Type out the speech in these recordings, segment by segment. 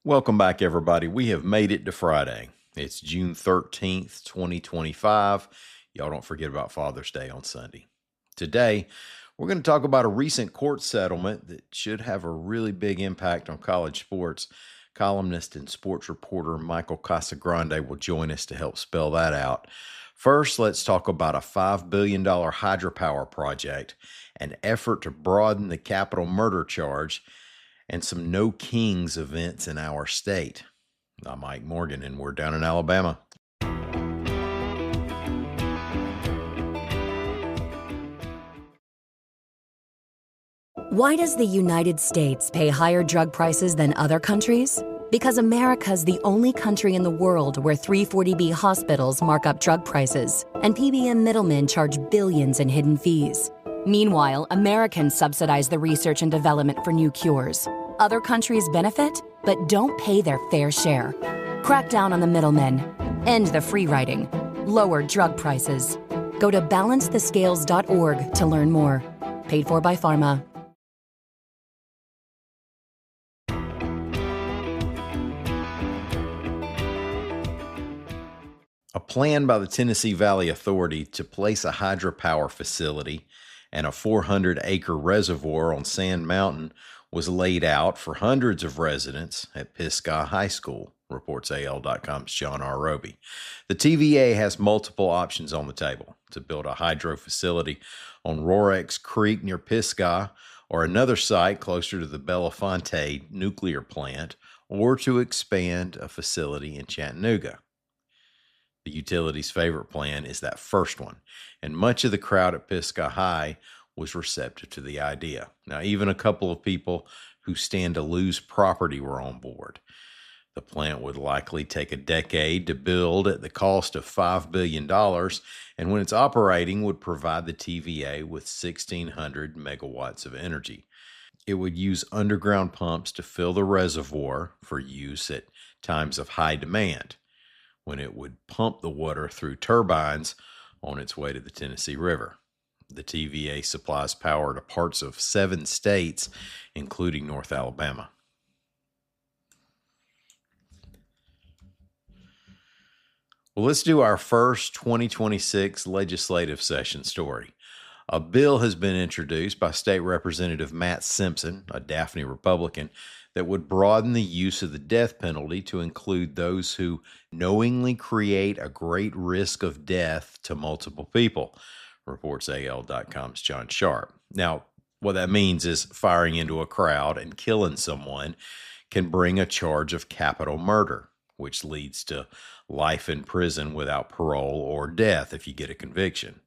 Welcome back, everybody. We have made it to Friday. It's June 13th, 2025. Y'all don't forget about Father's Day on Sunday. Today, we're going to talk about a recent court settlement that should have a really big impact on college sports. Columnist and sports reporter Michael Casagrande will join us to help spell that out. First, let's talk about a $5 billion hydropower project, an effort to broaden the capital murder charge, and some No Kings events in our state. I'm Mike Morgan, and we're down in Alabama. Why does the United States pay higher drug prices than other countries? Because America's the only country in the world where 340B hospitals mark up drug prices, and PBM middlemen charge billions in hidden fees. Meanwhile, Americans subsidize the research and development for new cures. Other countries benefit, but don't pay their fair share. Crack down on the middlemen. End the free riding. Lower drug prices. Go to balancethescales.org to learn more. Paid for by Pharma. A plan by the Tennessee Valley Authority to place a hydropower facility and a 400-acre reservoir on Sand Mountain was laid out for hundreds of residents at Pisgah High School, reports AL.com's John R. Roby. The TVA has multiple options on the table: to build a hydro facility on Rorex Creek near Pisgah, or another site closer to the Bellefonte nuclear plant, or to expand a facility in Chattanooga. The utility's favorite plan is that first one, and much of the crowd at Pisgah High was receptive to the idea. Now, even a couple of people who stand to lose property were on board. The plant would likely take a decade to build at the cost of $5 billion, and when it's operating would provide the TVA with 1,600 megawatts of energy. It would use underground pumps to fill the reservoir for use at times of high demand, when it would pump the water through turbines on its way to the Tennessee River. The TVA supplies power to parts of 7 states, including North Alabama. Well, let's do our first 2026 legislative session story. A bill has been introduced by State Representative Matt Simpson, a Daphne Republican, that would broaden the use of the death penalty to include those who knowingly create a great risk of death to multiple people, reports AL.com's John Sharp. Now, what that means is firing into a crowd and killing someone can bring a charge of capital murder, which leads to life in prison without parole or death if you get a conviction.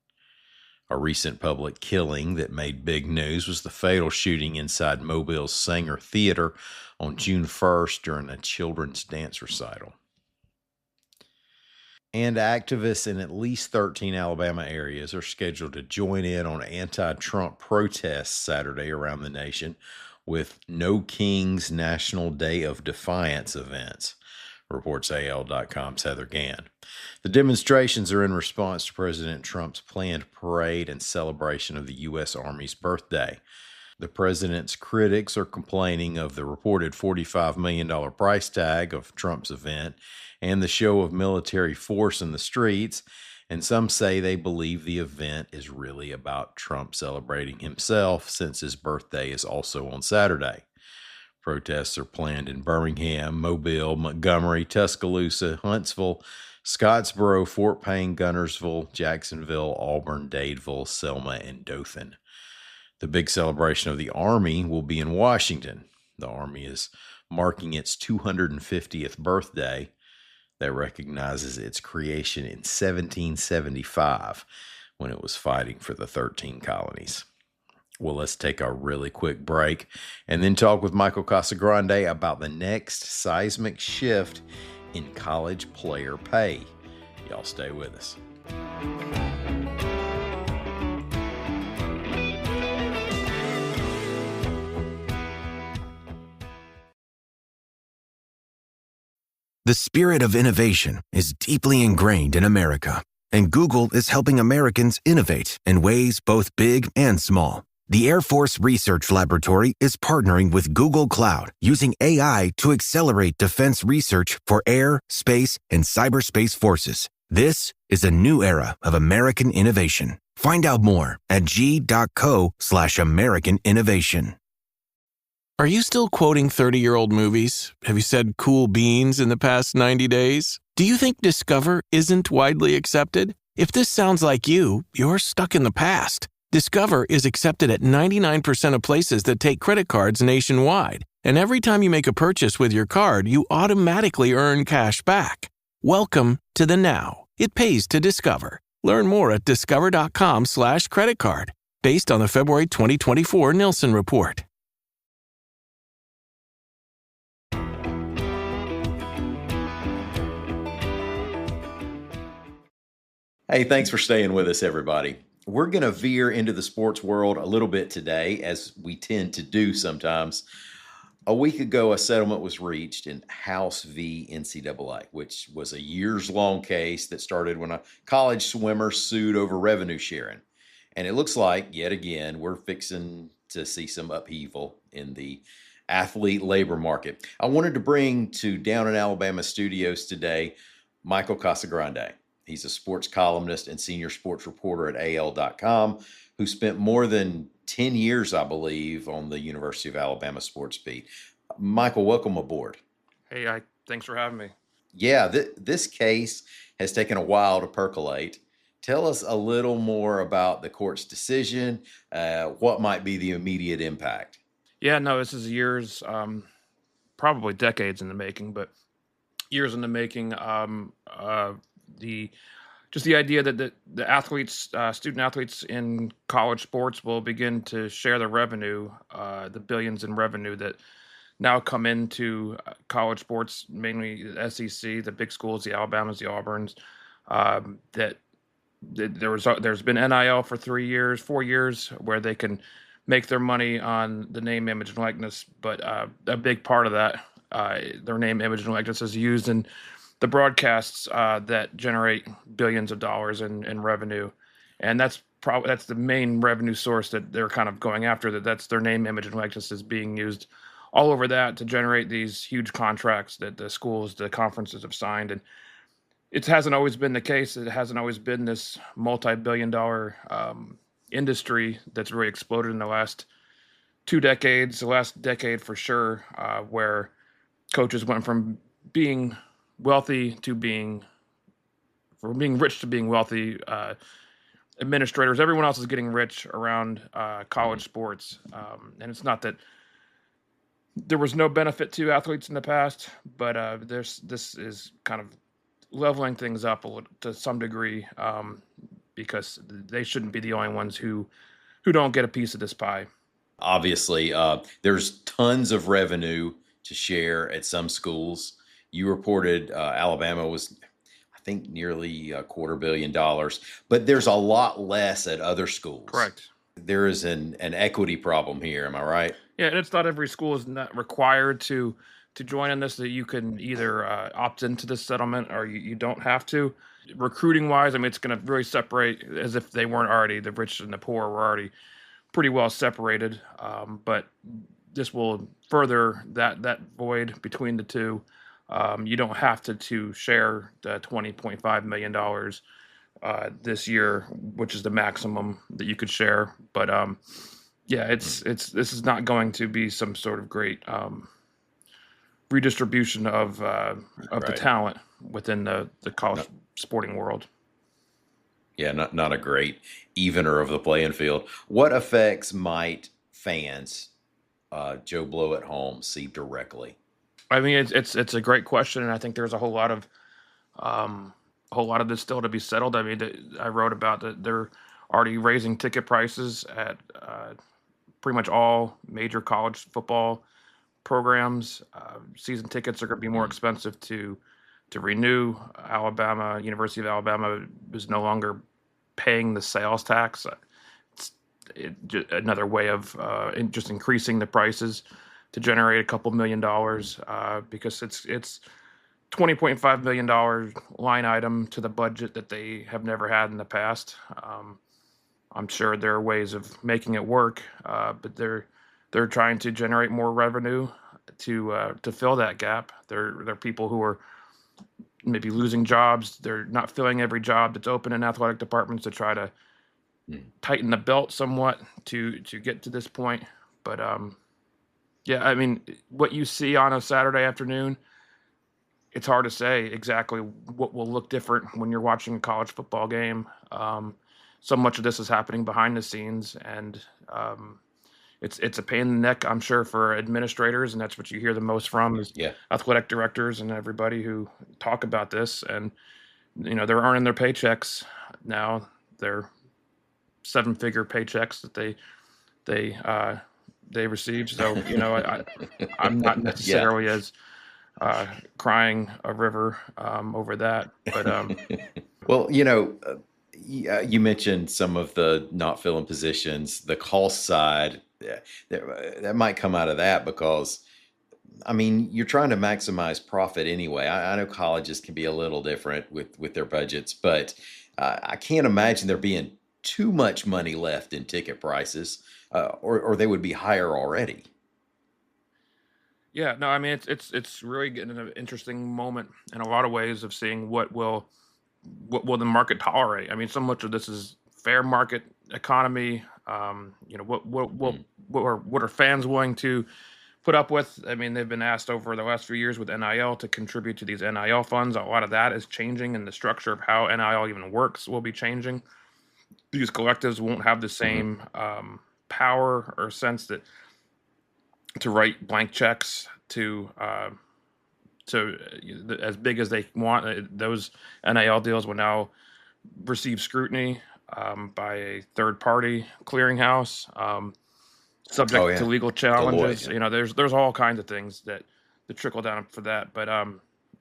A recent public killing that made big news was the fatal shooting inside Mobile's Sanger Theater on June 1st during a children's dance recital. And activists in at least 13 Alabama areas are scheduled to join in on anti-Trump protests Saturday around the nation with No Kings National Day of Defiance events, reports AL.com's Heather Gann. The demonstrations are in response to President Trump's planned parade and celebration of the U.S. Army's birthday. The president's critics are complaining of the reported $45 million price tag of Trump's event and the show of military force in the streets, and some say they believe the event is really about Trump celebrating himself since his birthday is also on Saturday. Protests are planned in Birmingham, Mobile, Montgomery, Tuscaloosa, Huntsville, Scottsboro, Fort Payne, Guntersville, Jacksonville, Auburn, Dadeville, Selma, and Dothan. The big celebration of the Army will be in Washington. The Army is marking its 250th birthday that recognizes its creation in 1775 when it was fighting for the 13 colonies. Well, let's take a really quick break and then talk with Michael Casagrande about the next seismic shift in college player pay. Y'all stay with us. The spirit of innovation is deeply ingrained in America, and Google is helping Americans innovate in ways both big and small. The Air Force Research Laboratory is partnering with Google Cloud using AI to accelerate defense research for air, space, and cyberspace forces. This is a new era of American innovation. Find out more at g.co/American innovation. Are you still quoting 30-year-old movies? Have you said cool beans in the past 90 days? Do you think Discover isn't widely accepted? If this sounds like you, you're stuck in the past. Discover is accepted at 99% of places that take credit cards nationwide. And every time you make a purchase with your card, you automatically earn cash back. Welcome to the now. It pays to Discover. Learn more at discover.com/credit card, based on the February 2024 Nielsen report. Hey, thanks for staying with us, everybody. We're going to veer into the sports world a little bit today, as we tend to do sometimes. A week ago, a settlement was reached in House v. NCAA, which was a years-long case that started when a college swimmer sued over revenue sharing. And it looks like, yet again, we're fixing to see some upheaval in the athlete labor market. I wanted to bring to Down in Alabama studios today Michael Casagrande. He's a sports columnist and senior sports reporter at AL.com, who spent more than 10 years, I believe, on the University of Alabama sports beat. Michael, welcome aboard. Hey, thanks for having me. Yeah, this case has taken a while to percolate. Tell us a little more about the court's decision. What might be the immediate impact? Yeah, no, this is years, probably decades in the making, but years in the making. The idea that the athletes, student athletes in college sports will begin to share the revenue, the billions in revenue that now come into college sports, mainly the SEC, the big schools, the Alabamas, the Auburns. There's been NIL for 4 years, where they can make their money on the name, image, and likeness. But a big part of that, their name, image, and likeness, is used in the broadcasts that generate billions of dollars in revenue, and that's the main revenue source that they're kind of going after. That's their name, image, and likeness is being used all over that to generate these huge contracts that the schools, the conferences have signed. And it hasn't always been the case. It hasn't always been this multi-billion-dollar industry that's really exploded in the last 2 decades, the last decade for sure, where coaches went from being wealthy to being rich to being wealthy. Administrators, everyone else is getting rich around college sports. And it's not that there was no benefit to athletes in the past, but this is kind of leveling things up to some degree, because they shouldn't be the only ones who don't get a piece of this pie. Obviously, there's tons of revenue to share at some schools. You reported Alabama was, I think, nearly $250 million, but there's a lot less at other schools. Correct. There is an equity problem here. Am I right? Yeah, and it's not every school is not required to join in this. That you can either opt into this settlement or you don't have to. Recruiting wise, I mean, it's going to really separate, as if they weren't already, the rich and the poor were already pretty well separated. But this will further that void between the two. You don't have to share the $20.5 million this year, which is the maximum that you could share. But yeah, this is not going to be some sort of great redistribution of the talent within the college sporting world. Yeah, not a great evener of the playing field. What effects might fans, Joe Blow at home, see directly? I mean, it's a great question, and I think there's a whole lot of this still to be settled. I mean, I wrote about that they're already raising ticket prices at pretty much all major college football programs. Season tickets are going to be more expensive to renew. University of Alabama is no longer paying the sales tax. It's another way of just increasing the prices to generate a couple $1 million, because it's $20.5 million line item to the budget that they have never had in the past. I'm sure there are ways of making it work, but they're trying to generate more revenue to fill that gap. There are people who are maybe losing jobs. They're not filling every job that's open in athletic departments to try to Mm. tighten the belt somewhat to get to this point. But yeah, I mean, what you see on a Saturday afternoon, it's hard to say exactly what will look different when you're watching a college football game. So much of this is happening behind the scenes, and it's a pain in the neck, I'm sure, for administrators, and that's what you hear the most from is Yeah. athletic directors and everybody who talk about this. And they're earning their paychecks now. They're seven-figure paychecks that they receive. So I'm not Yeah. necessarily as crying a river over that, but Well, you mentioned some of the not filling positions, the cost side. That might come out of that because, I mean, you're trying to maximize profit anyway. I know colleges can be a little different with their budgets, but I can't imagine there being too much money left in ticket prices, or they would be higher already. yeah, no, I mean it's really getting an interesting moment in a lot of ways of seeing what will the market tolerate. I mean, so much of this is fair market economy. Mm. What are fans willing to put up with? I mean, they've been asked over the last few years with NIL to contribute to these NIL funds. A lot of that is changing, and the structure of how NIL even works will be changing. These collectives won't have the Mhm. same power or sense that to write blank checks to as big as they want. Those NIL deals will now receive scrutiny by a third party clearinghouse, Oh subject to yeah, legal Deloitte. challenges. Yeah. There's all kinds of things that trickle down for that. But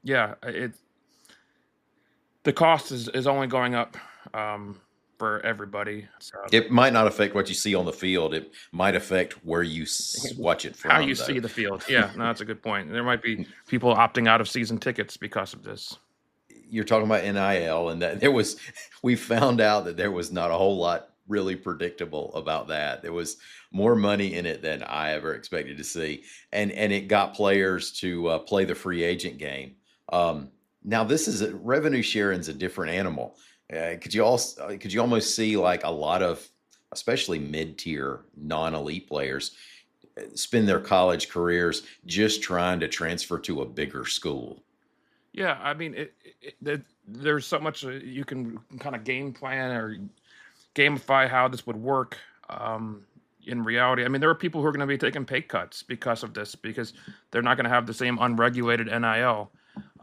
yeah, the cost is only going up for everybody. So It might not affect what you see on the field. It might affect where you watch it how you from, though. see the field. Yeah, no, that's a good point. There might be people opting out of season tickets because of this. You're talking about NIL, and that we found out that there was not a whole lot really predictable about that. There was more money in it than I ever expected to see, and it got players to play the free agent game. Now this is revenue sharing is a different animal. Could you almost see like a lot of, especially mid-tier non-elite players, spend their college careers just trying to transfer to a bigger school? Yeah, I mean, there's so much you can kind of game plan or gamify how this would work in reality. I mean, there are people who are going to be taking pay cuts because of this, because they're not going to have the same unregulated NIL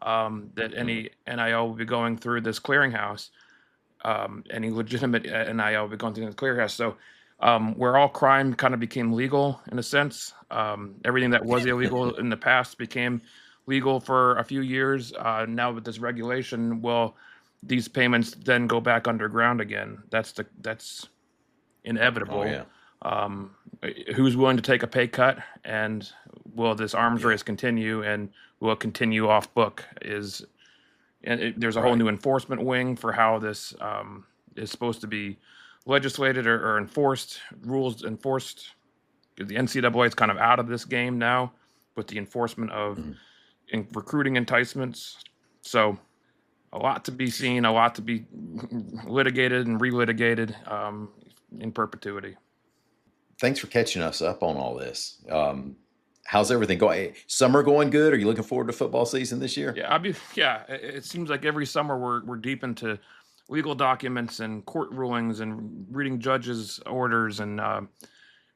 that Mm. any NIL will be going through this clearinghouse. Any legitimate NIL will be going through the clearinghouse. So, where all crime kind of became legal in a sense, everything that was illegal in the past became legal for a few years. Now with this regulation, will these payments then go back underground again? That's Oh inevitable. yeah, Who's willing to take a pay cut, and will this arms yeah, race continue, and will it continue off book? There's a whole right. new enforcement wing for how this is supposed to be legislated or enforced, rules enforced. The NCAA is kind of out of this game now with the enforcement of Mhm. recruiting enticements. So a lot to be seen, a lot to be litigated and relitigated in perpetuity. Thanks for catching us up on all this. How's everything going? Summer going good? Are you looking forward to football season this year? Yeah, yeah. It seems like every summer we're deep into legal documents and court rulings and reading judges' orders, and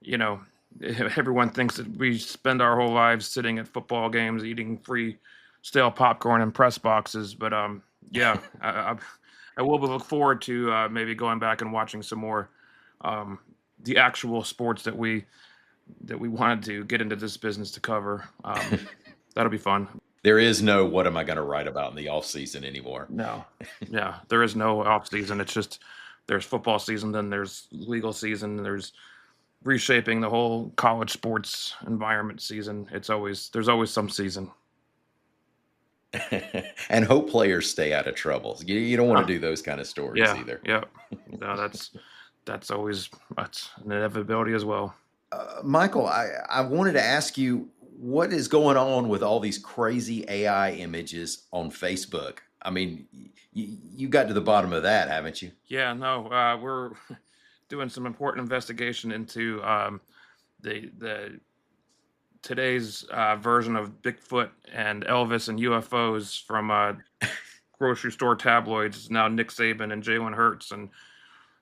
you know, everyone thinks that we spend our whole lives sitting at football games eating free stale popcorn and press boxes. But yeah, I will look forward to maybe going back and watching some more um, the actual sports that we wanted to get into this business to cover. That'll be fun. There is no what am I going to write about in the off season anymore. No, yeah, there is no off season. It's just there's football season, then there's legal season, there's reshaping the whole college sports environment season. There's always some season. And hope players stay out of trouble. You don't want to Ah, do those kind of stories yeah, either. yeah. No, that's that's an inevitability as well. Michael, I wanted to ask you, what is going on with all these crazy AI images on Facebook? I mean, you got to the bottom of that, haven't you? Yeah, no, we're doing some important investigation into the today's version of Bigfoot and Elvis and UFOs from grocery store tabloids. Now Nick Saban and Jalen Hurts and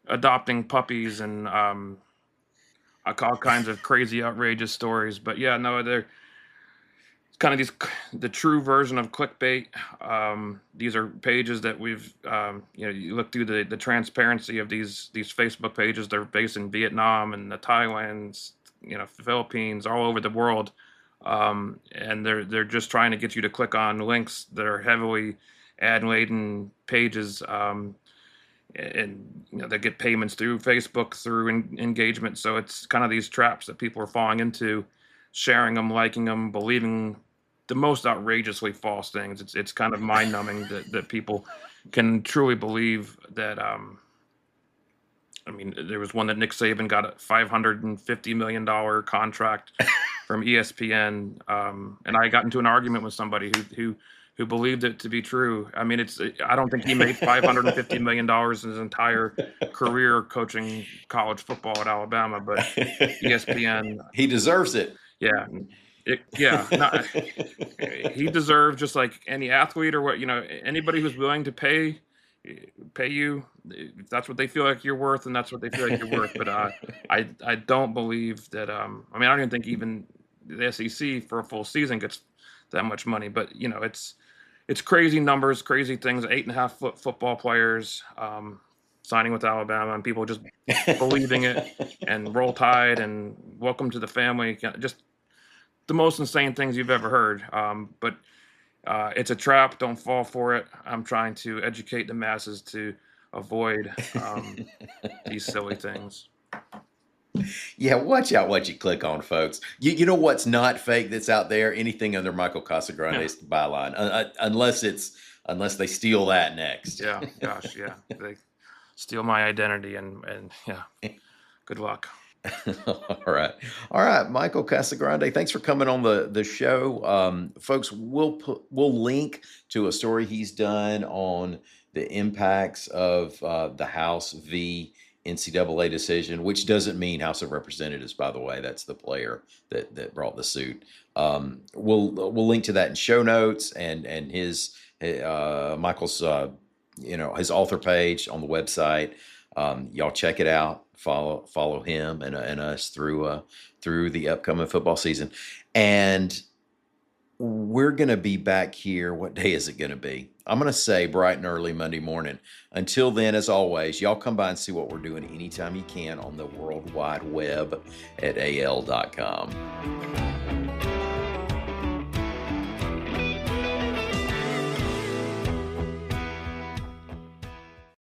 adopting puppies and all kinds of crazy, outrageous stories. But yeah, no, they're kind of the true version of clickbait. These are pages that we've you look through the transparency of these Facebook pages. They're based in Vietnam and the Thailands, Philippines, all over the world, and they're just trying to get you to click on links that are heavily ad laden pages. And they get payments through Facebook, through engagement. So it's kind of these traps that people are falling into, sharing them, liking them, believing the most outrageously false things. It's kind of mind numbing that people can truly believe that. I mean, there was one that Nick Saban got a $550 million contract from ESPN, and I got into an argument with somebody who believed it to be true. I mean, I don't think he made $550 million in his entire career coaching college football at Alabama, but ESPN. He deserves it. Yeah. He deserves, just like any athlete or anybody who's willing to pay you, if that's what they feel like you're worth, and that's what they feel like you're worth. But I don't believe that. I mean, I don't even think even the SEC for a full season gets that much money. But it's crazy numbers, crazy things. 8.5-foot football players signing with Alabama, and people just believing it, and Roll Tide and welcome to the family. Just the most insane things you've ever heard. But it's a trap. Don't fall for it. I'm trying to educate the masses to avoid these silly things. Yeah, watch out what you click on, folks. You know what's not fake that's out there? Anything under Michael Casagrande's byline, unless they steal that next. Yeah, gosh, yeah, they steal my identity, and yeah, good luck. All right, Michael Casagrande, thanks for coming on the show. Folks, we'll link to a story he's done on the impacts of the House v. NCAA decision, which doesn't mean House of Representatives, by the way. That's the player that brought the suit. We'll link to that in show notes, and his Michael's his author page on the website. Y'all check it out. Follow him and us through the upcoming football season. And we're going to be back here. What day is it going to be? I'm going to say bright and early Monday morning. Until then, as always, y'all come by and see what we're doing anytime you can on the World Wide Web at al.com.